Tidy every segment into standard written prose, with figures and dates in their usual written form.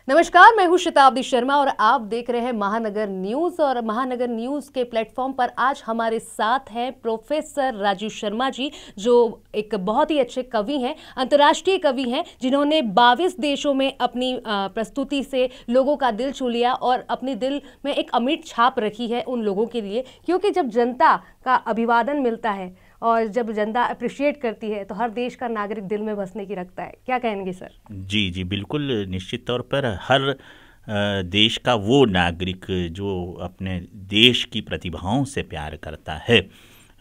नमस्कार, मैं हूं शताब्दी शर्मा और आप देख रहे हैं महानगर न्यूज। और महानगर न्यूज के प्लेटफॉर्म पर आज हमारे साथ हैं प्रोफेसर राजीव शर्मा जी, जो एक बहुत ही अच्छे कवि हैं, अंतर्राष्ट्रीय कवि हैं, जिन्होंने 22 देशों में अपनी प्रस्तुति से लोगों का दिल छू लिया और अपने दिल में एक अमिट छाप रखी है उन लोगों के लिए। क्योंकि जब जनता का अभिवादन मिलता है और जब जनता अप्रिशिएट करती है तो हर देश का नागरिक दिल में बसने की रखता है। क्या कहेंगे सर? जी जी, बिल्कुल। निश्चित तौर पर हर देश का वो नागरिक जो अपने देश की प्रतिभाओं से प्यार करता है,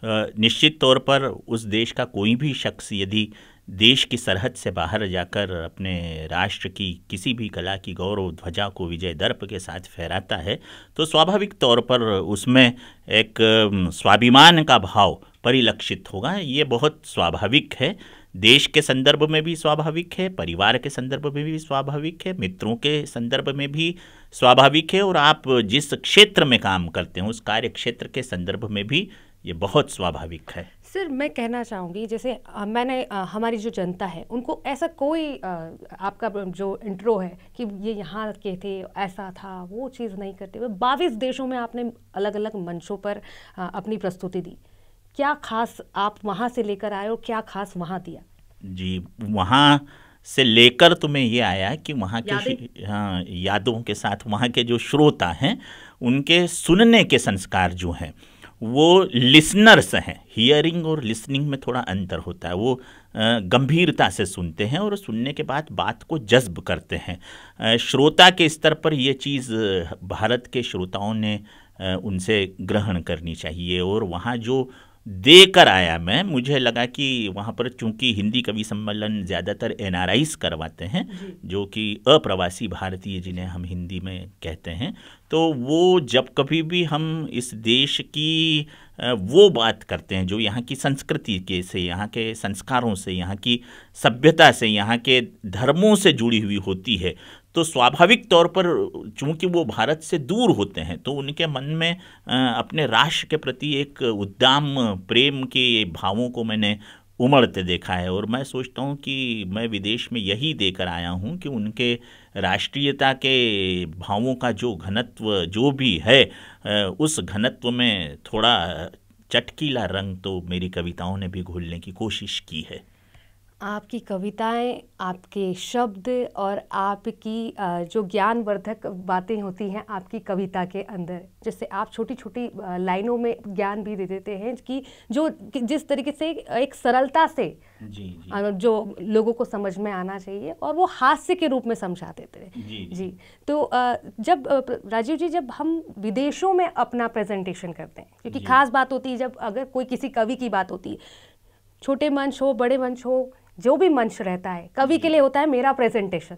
निश्चित तौर पर उस देश का कोई भी शख्स यदि देश की सरहद से बाहर जाकर अपने राष्ट्र की किसी भी कला की गौरव ध्वजा को विजय दर्प के साथ फहराता है तो स्वाभाविक तौर पर उसमें एक स्वाभिमान का भाव परिलक्षित होगा। ये बहुत स्वाभाविक है, देश के संदर्भ में भी स्वाभाविक है, परिवार के संदर्भ में भी स्वाभाविक है, मित्रों के संदर्भ में भी स्वाभाविक है, और आप जिस क्षेत्र में काम करते हैं उस कार्य क्षेत्र के संदर्भ में भी ये बहुत स्वाभाविक है। सर, मैं कहना चाहूँगी, जैसे मैंने हमारी जो जनता है उनको ऐसा कोई आपका जो इंट्रो है कि ये यहाँ के थे, ऐसा था, वो चीज़ नहीं करते हुए 22 देशों में आपने अलग अलग मंचों पर अपनी प्रस्तुति दी। क्या खास आप वहाँ से लेकर आए और क्या खास वहाँ दिया? जी, वहाँ से लेकर तुम्हें ये आया कि वहाँ के यादों के साथ वहाँ के जो श्रोता हैं उनके सुनने के संस्कार जो हैं वो लिसनर्स हैं। हियरिंग और लिसनिंग में थोड़ा अंतर होता है। वो गंभीरता से सुनते हैं और सुनने के बाद बात को जज्ब करते हैं। श्रोता के स्तर पर ये चीज़ भारत के श्रोताओं ने उनसे ग्रहण करनी चाहिए। और वहाँ जो देकर आया मैं, मुझे लगा कि वहाँ पर चूंकि हिंदी कवि सम्मेलन ज़्यादातर NRIs करवाते हैं, जो कि अप्रवासी भारतीय जिन्हें हम हिंदी में कहते हैं, तो वो जब कभी भी हम इस देश की वो बात करते हैं जो यहाँ की संस्कृति के से, यहाँ के संस्कारों से, यहाँ की सभ्यता से, यहाँ के धर्मों से जुड़ी हुई होती है, तो स्वाभाविक तौर पर चूंकि वो भारत से दूर होते हैं तो उनके मन में अपने राष्ट्र के प्रति एक उद्दाम प्रेम के भावों को मैंने उमड़ते देखा है। और मैं सोचता हूँ कि मैं विदेश में यही देकर आया हूँ कि उनके राष्ट्रीयता के भावों का जो घनत्व जो भी है, उस घनत्व में थोड़ा चटकीला रंग तो मेरी कविताओं ने भी घोलने की कोशिश की है। आपकी कविताएं, आपके शब्द और आपकी जो ज्ञानवर्धक बातें होती हैं आपकी कविता के अंदर, जिससे आप छोटी छोटी लाइनों में ज्ञान भी दे देते हैं कि जो जिस तरीके से एक सरलता से जी। जो लोगों को समझ में आना चाहिए और वो हास्य के रूप में समझा देते हैं। जी। तो जब राजीव जी, जब हम विदेशों में अपना प्रेजेंटेशन करते हैं, क्योंकि खास बात होती है जब अगर कोई किसी कवि की बात होती है, छोटे मंच हो, बड़े मंच हो, जो भी मंच रहता है, कवि के लिए होता है मेरा प्रेजेंटेशन,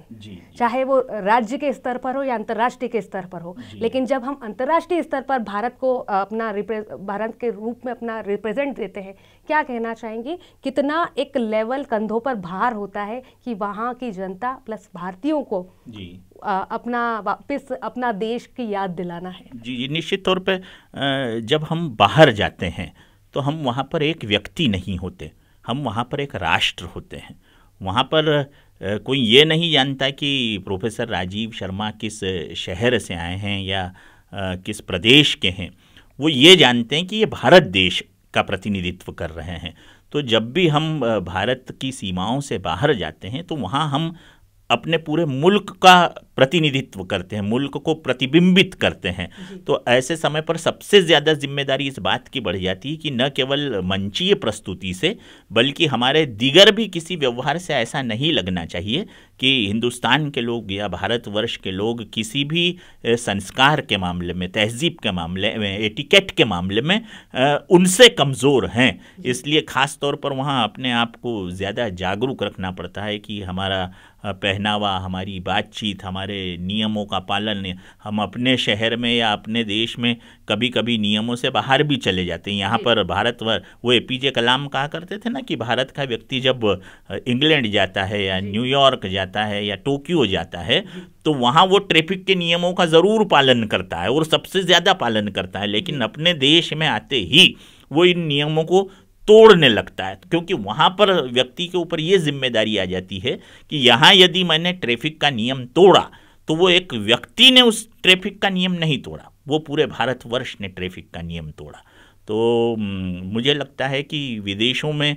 चाहे वो राज्य के स्तर पर हो या अंतर्राष्ट्रीय के स्तर पर हो। लेकिन जब हम अंतर्राष्ट्रीय स्तर पर भारत को अपना भारत के रूप में अपना रिप्रेजेंट देते हैं, क्या कहना चाहेंगे, कितना एक लेवल कंधों पर भार होता है कि वहाँ की जनता प्लस भारतीयों को अपना वापस अपना देश की याद दिलाना है? जी, निश्चित तौर पर जब हम बाहर जाते हैं तो हम वहाँ पर एक व्यक्ति नहीं होते, हम वहाँ पर एक राष्ट्र होते हैं। वहाँ पर कोई ये नहीं जानता कि प्रोफेसर राजीव शर्मा किस शहर से आए हैं या किस प्रदेश के हैं। वो ये जानते हैं कि ये भारत देश का प्रतिनिधित्व कर रहे हैं। तो जब भी हम भारत की सीमाओं से बाहर जाते हैं तो वहाँ हम अपने पूरे मुल्क का प्रतिनिधित्व करते हैं, मुल्क को प्रतिबिंबित करते हैं। तो ऐसे समय पर सबसे ज़्यादा जिम्मेदारी इस बात की बढ़ जाती है कि न केवल मंचीय प्रस्तुति से बल्कि हमारे दिगर भी किसी व्यवहार से ऐसा नहीं लगना चाहिए कि हिंदुस्तान के लोग या भारतवर्ष के लोग किसी भी संस्कार के मामले में, तहजीब के मामले में, एटिकेट के मामले में उनसे कमज़ोर हैं। इसलिए ख़ास तौर पर वहाँ अपने आप को ज़्यादा जागरूक रखना पड़ता है कि हमारा पहनावा, हमारी बातचीत, हमारे नियमों का पालन, हम अपने शहर में या अपने देश में कभी कभी नियमों से बाहर भी चले जाते हैं। यहाँ पर भारत वो APJ कलाम कहा करते थे ना कि भारत का व्यक्ति जब इंग्लैंड जाता है या न्यूयॉर्क जाता है या टोक्यो जाता है तो वहाँ वो ट्रैफिक के नियमों का ज़रूर पालन करता है और सबसे ज़्यादा पालन करता है, लेकिन अपने देश में आते ही वो इन नियमों को तोड़ने लगता है, क्योंकि वहाँ पर व्यक्ति के ऊपर ये जिम्मेदारी आ जाती है कि यहाँ यदि मैंने ट्रैफिक का नियम तोड़ा तो वो एक व्यक्ति ने उस ट्रैफिक का नियम नहीं तोड़ा, वो पूरे भारतवर्ष ने ट्रैफिक का नियम तोड़ा। तो मुझे लगता है कि विदेशों में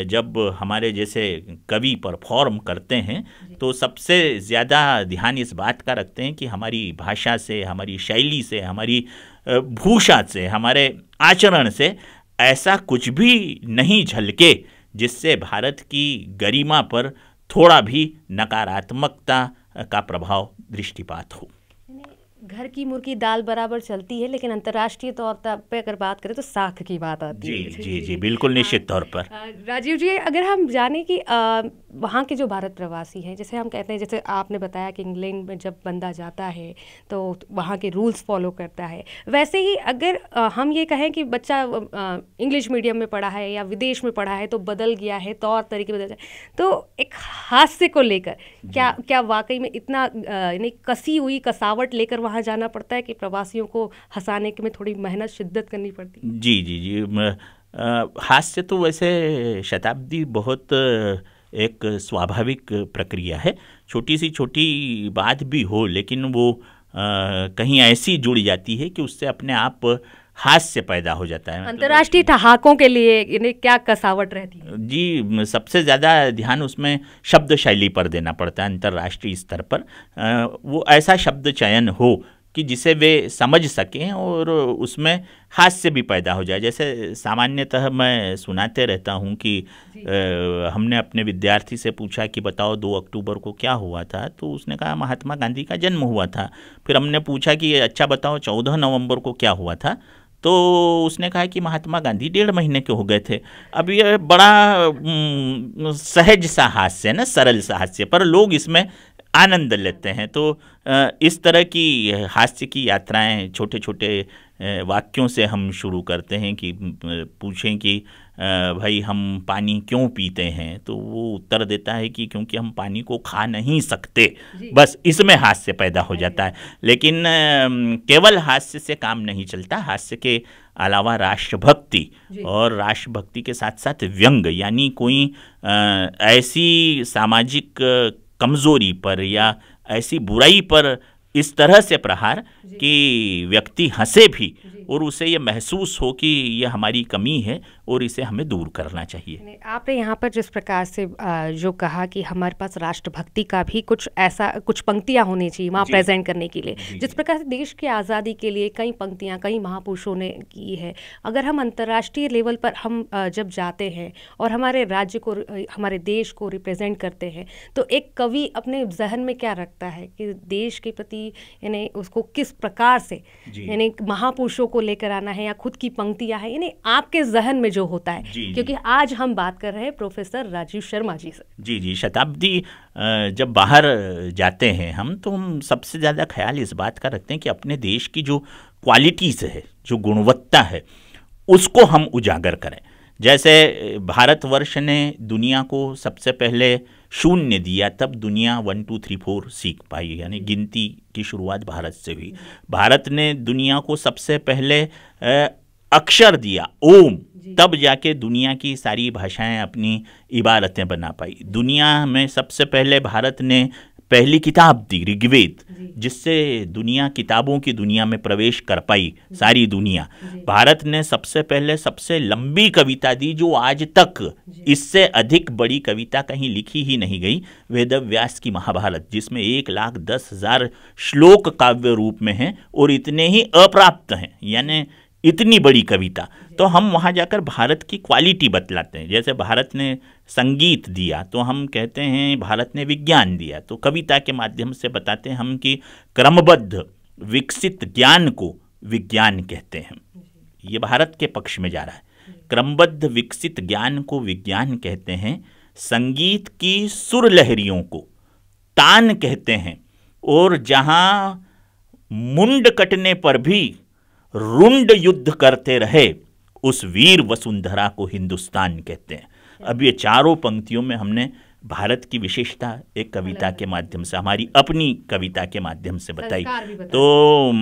जब हमारे जैसे कवि परफॉर्म करते हैं तो सबसे ज़्यादा ध्यान इस बात का रखते हैं कि हमारी भाषा से, हमारी शैली से, हमारी भूषा से, हमारे आचरण से ऐसा कुछ भी नहीं झलके जिससे भारत की गरिमा पर थोड़ा भी नकारात्मकता का प्रभाव दृष्टिपात हो। घर की मुर्गी दाल बराबर चलती है, लेकिन अंतर्राष्ट्रीय तौर पे अगर बात करें तो साख की बात आती है। जी जी जी, बिल्कुल निश्चित तौर पर। राजीव जी, अगर हम जाने कि वहाँ के जो भारत प्रवासी हैं, जैसे हम कहते हैं, जैसे आपने बताया कि इंग्लैंड में जब बंदा जाता है तो वहाँ के रूल्स फॉलो करता है, वैसे ही अगर हम ये कहें कि बच्चा इंग्लिश मीडियम में पढ़ा है या विदेश में पढ़ा है तो बदल गया है, तौर तरीके बदल जाए, तो एक हास्य को लेकर क्या वाकई में इतना यानी कसी हुई कसावट लेकर वहाँ जाना पड़ता है कि प्रवासियों को हंसाने में थोड़ी मेहनत शिद्दत करनी पड़ती है? जी जी जी, हास्य तो वैसे शताब्दी बहुत एक स्वाभाविक प्रक्रिया है। छोटी सी छोटी बात भी हो लेकिन वो कहीं ऐसी जुड़ जाती है कि उससे अपने आप हास्य पैदा हो जाता है। अंतर्राष्ट्रीय ठहाकों के लिए इन्हें क्या कसावट रहती है? जी, सबसे ज़्यादा ध्यान उसमें शब्द शैली पर देना पड़ता है अंतर्राष्ट्रीय स्तर पर। वो ऐसा शब्द चयन हो कि जिसे वे समझ सकें और उसमें हास्य भी पैदा हो जाए। जैसे सामान्यतः मैं सुनाते रहता हूँ कि हमने अपने विद्यार्थी से पूछा कि बताओ 2 अक्टूबर को क्या हुआ था, तो उसने कहा महात्मा गांधी का जन्म हुआ था। फिर हमने पूछा कि अच्छा बताओ 14 नवंबर को क्या हुआ था, तो उसने कहा कि महात्मा गांधी 1.5 महीने के हो गए थे। अब ये बड़ा सहज सा हास्य है ना, सरल सा हास्य, पर लोग इसमें आनंद लेते हैं। तो इस तरह की हास्य की यात्राएं छोटे छोटे वाक्यों से हम शुरू करते हैं कि पूछें कि भाई हम पानी क्यों पीते हैं, तो वो उत्तर देता है कि क्योंकि हम पानी को खा नहीं सकते। बस इसमें हास्य पैदा हो जाता है। लेकिन केवल हास्य से काम नहीं चलता, हास्य के अलावा राष्ट्रभक्ति और राष्ट्रभक्ति के साथ साथ व्यंग, यानी कोई ऐसी सामाजिक कमजोरी पर या ऐसी बुराई पर इस तरह से प्रहार कि व्यक्ति हंसे भी और उसे ये महसूस हो कि ये हमारी कमी है और इसे हमें दूर करना चाहिए। आपने यहाँ पर जिस प्रकार से जो कहा कि हमारे पास राष्ट्रभक्ति का भी कुछ पंक्तियाँ होनी चाहिए वहाँ प्रेजेंट करने के लिए, जिस प्रकार से देश की आज़ादी के लिए कई पंक्तियाँ कई महापुरुषों ने की है। अगर हम अंतर्राष्ट्रीय लेवल पर हम जब जाते हैं और हमारे राज्य को, हमारे देश को रिप्रेजेंट करते हैं, तो एक कवि अपने जहन में क्या रखता है कि देश के प्रति यानी उसको किस प्रकार से यानी महापुरुषों को लेकर आना है या खुद की पंक्तियां हैं, यानी आपके जहन में जो होता है। क्योंकि आज हम बात कर रहे हैं प्रोफेसर राजीव शर्मा जी से। जी जी, शताब्दी जब बाहर जाते हैं हम, तो हम सबसे ज़्यादा ख्याल इस बात का रखते हैं कि अपने देश की जो क्वालिटीज़ है, जो गुणवत्ता है, उसको हम उजागर करें। जैसे भारतवर्ष ने दुनिया को सबसे पहले 0 दिया, तब दुनिया 1 2 3 4 सीख पाई, यानी गिनती की शुरुआत भारत से हुई। भारत ने दुनिया को सबसे पहले अक्षर दिया, ओम, तब जाके दुनिया की सारी भाषाएं अपनी इबारतें बना पाई। दुनिया में सबसे पहले भारत ने पहली किताब दी, ऋग्वेद, जिससे दुनिया किताबों की दुनिया में प्रवेश कर पाई, सारी दुनिया। भारत ने सबसे पहले सबसे लंबी कविता दी, जो आज तक इससे अधिक बड़ी कविता कहीं लिखी ही नहीं गई, वेदव्यास की महाभारत, जिसमें 1,10,000 श्लोक काव्य रूप में हैं और इतने ही अप्राप्त हैं, यानी इतनी बड़ी कविता। तो हम वहाँ जाकर भारत की क्वालिटी बतलाते हैं। जैसे भारत ने संगीत दिया तो हम कहते हैं भारत ने विज्ञान दिया, तो कविता के माध्यम से बताते हैं हम कि क्रमबद्ध विकसित ज्ञान को विज्ञान कहते हैं। ये भारत के पक्ष में जा रहा है। क्रमबद्ध विकसित ज्ञान को विज्ञान कहते हैं। संगीत की सुर लहरियों को तान कहते हैं। और जहाँ मुंड कटने पर भी रुंड युद्ध करते रहे, उस वीर वसुंधरा को हिंदुस्तान कहते हैं। अब ये चारों पंक्तियों में हमने भारत की विशेषता एक कविता के माध्यम से, हमारी अपनी कविता के माध्यम से बताई। तो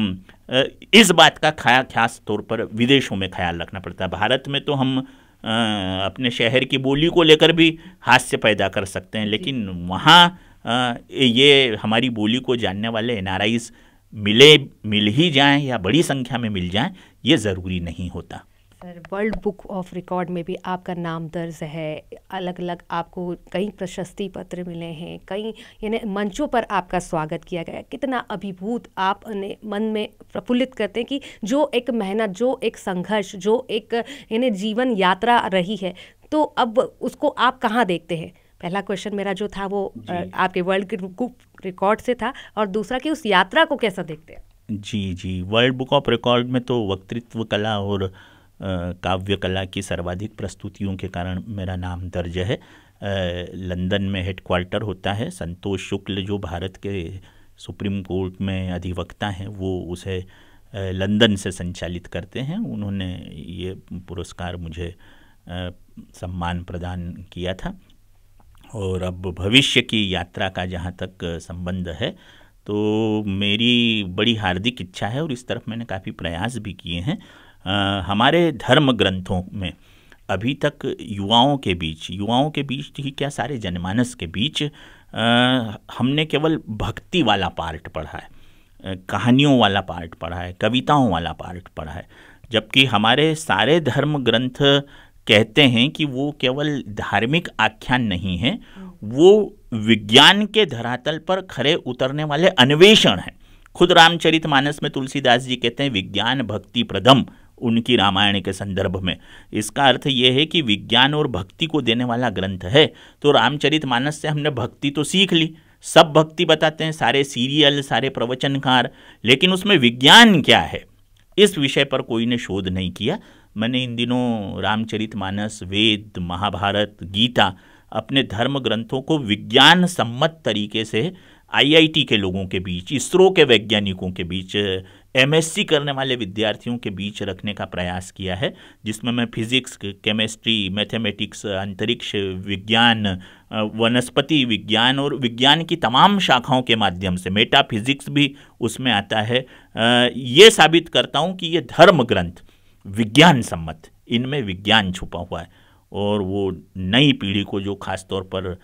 इस बात का खास तौर पर विदेशों में ख्याल रखना पड़ता है। भारत में तो हम अपने शहर की बोली को लेकर भी हास्य पैदा कर सकते हैं, लेकिन वहाँ ये हमारी बोली को जानने वाले एनआरआईज मिल ही जाएं या बड़ी संख्या में मिल जाएं, ये ज़रूरी नहीं होता। Sir, world book of record में भी आपका नाम दर्ज है, अलग अलग आपको कई प्रशस्ति पत्र मिले हैं, कई यानी मंचों पर आपका स्वागत किया गया। कितना अभिभूत आपने मन में प्रफुल्लित करते हैं कि जो एक मेहनत, जो एक संघर्ष, जो एक यानी जीवन यात्रा रही है, तो अब उसको आप कहाँ देखते हैं? पहला क्वेश्चन मेरा जो था वो आपके वर्ल्ड बुक रिकॉर्ड से था, और दूसरा कि उस यात्रा को कैसा देखते हैं? जी, वर्ल्ड बुक ऑफ रिकॉर्ड में तो वक्तृत्व कला और काव्य कला की सर्वाधिक प्रस्तुतियों के कारण मेरा नाम दर्ज है। लंदन में हेडक्वार्टर होता है। संतोष शुक्ल जो भारत के सुप्रीम कोर्ट में अधिवक्ता हैं, वो उसे लंदन से संचालित करते हैं। उन्होंने ये पुरस्कार मुझे सम्मान प्रदान किया था। और अब भविष्य की यात्रा का जहाँ तक संबंध है, तो मेरी बड़ी हार्दिक इच्छा है और इस तरफ मैंने काफ़ी प्रयास भी किए हैं। हमारे धर्म ग्रंथों में अभी तक युवाओं के बीच ही क्या, सारे जनमानस के बीच हमने केवल भक्ति वाला पार्ट पढ़ा है, कहानियों वाला पार्ट पढ़ा है, कविताओं वाला पार्ट पढ़ा है, जबकि हमारे सारे धर्म ग्रंथ कहते हैं कि वो केवल धार्मिक आख्यान नहीं है, वो विज्ञान के धरातल पर खरे उतरने वाले अन्वेषण हैं। खुद रामचरितमानस में तुलसीदास जी कहते हैं विज्ञान भक्ति प्रदम, उनकी रामायण के संदर्भ में। इसका अर्थ ये है कि विज्ञान और भक्ति को देने वाला ग्रंथ है। तो रामचरितमानस से हमने भक्ति तो सीख ली, सब भक्ति बताते हैं, सारे सीरियल, सारे प्रवचनकार, लेकिन उसमें विज्ञान क्या है, इस विषय पर कोई ने शोध नहीं किया। मैंने इन दिनों रामचरितमानस, वेद, महाभारत, गीता, अपने धर्म ग्रंथों को विज्ञान सम्मत तरीके से आईआईटी के लोगों के बीच, इसरो के वैज्ञानिकों के बीच, एमएससी करने वाले विद्यार्थियों के बीच रखने का प्रयास किया है, जिसमें मैं फिजिक्स, केमिस्ट्री, मैथमेटिक्स, अंतरिक्ष विज्ञान, वनस्पति विज्ञान और विज्ञान की तमाम शाखाओं के माध्यम से, मेटाफिजिक्स भी उसमें आता है, ये साबित करता हूँ कि ये धर्म ग्रंथ विज्ञान सम्मत, इनमें विज्ञान छुपा हुआ है। और वो नई पीढ़ी को जो खास तौर पर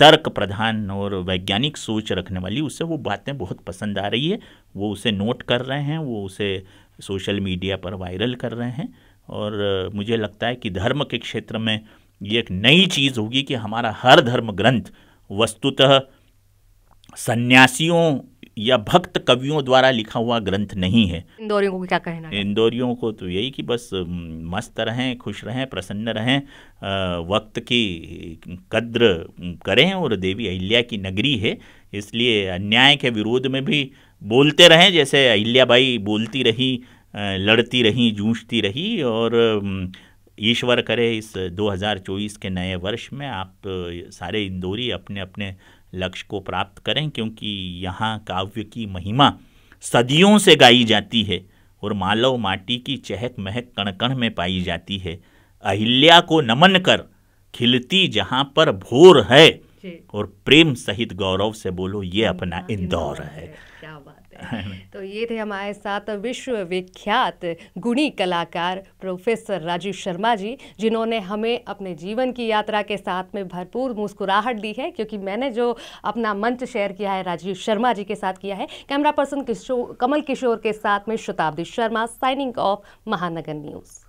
तर्क प्रधान और वैज्ञानिक सोच रखने वाली, उससे वो बातें बहुत पसंद आ रही है। वो उसे नोट कर रहे हैं, वो उसे सोशल मीडिया पर वायरल कर रहे हैं। और मुझे लगता है कि धर्म के क्षेत्र में ये एक नई चीज़ होगी कि हमारा हर धर्म ग्रंथ वस्तुतः सन्यासियों या भक्त कवियों द्वारा लिखा हुआ ग्रंथ नहीं है। इंदौरियों को क्या कहना है? इंदौरियों को तो यही कि बस मस्त रहें, खुश रहें, प्रसन्न रहें, वक्त की कद्र करें, और देवी अहिल्या की नगरी है, इसलिए अन्याय के विरोध में भी बोलते रहें, जैसे अहिल्याबाई बोलती रही, लड़ती रही, जूझती रही। और ईश्वर करे इस 2024 के नए वर्ष में आप सारे इंदौरी अपने अपने लक्ष्य को प्राप्त करें, क्योंकि यहाँ काव्य की महिमा सदियों से गाई जाती है और मालव माटी की चहक महक कण कण में पाई जाती है। अहिल्या को नमन कर खिलती जहाँ पर भोर है, और प्रेम सहित गौरव से बोलो ये अपना इंदौर है। क्या बात है। तो ये थे हमारे साथ विश्व विख्यात गुणी कलाकार प्रोफेसर राजीव शर्मा जी, जिन्होंने हमें अपने जीवन की यात्रा के साथ में भरपूर मुस्कुराहट दी है, क्योंकि मैंने जो अपना मंच शेयर किया है राजीव शर्मा जी के साथ किया है। कैमरा पर्सन कमल किशोर के साथ में शताब्दी शर्मा, साइनिंग ऑफ, महानगर न्यूज़।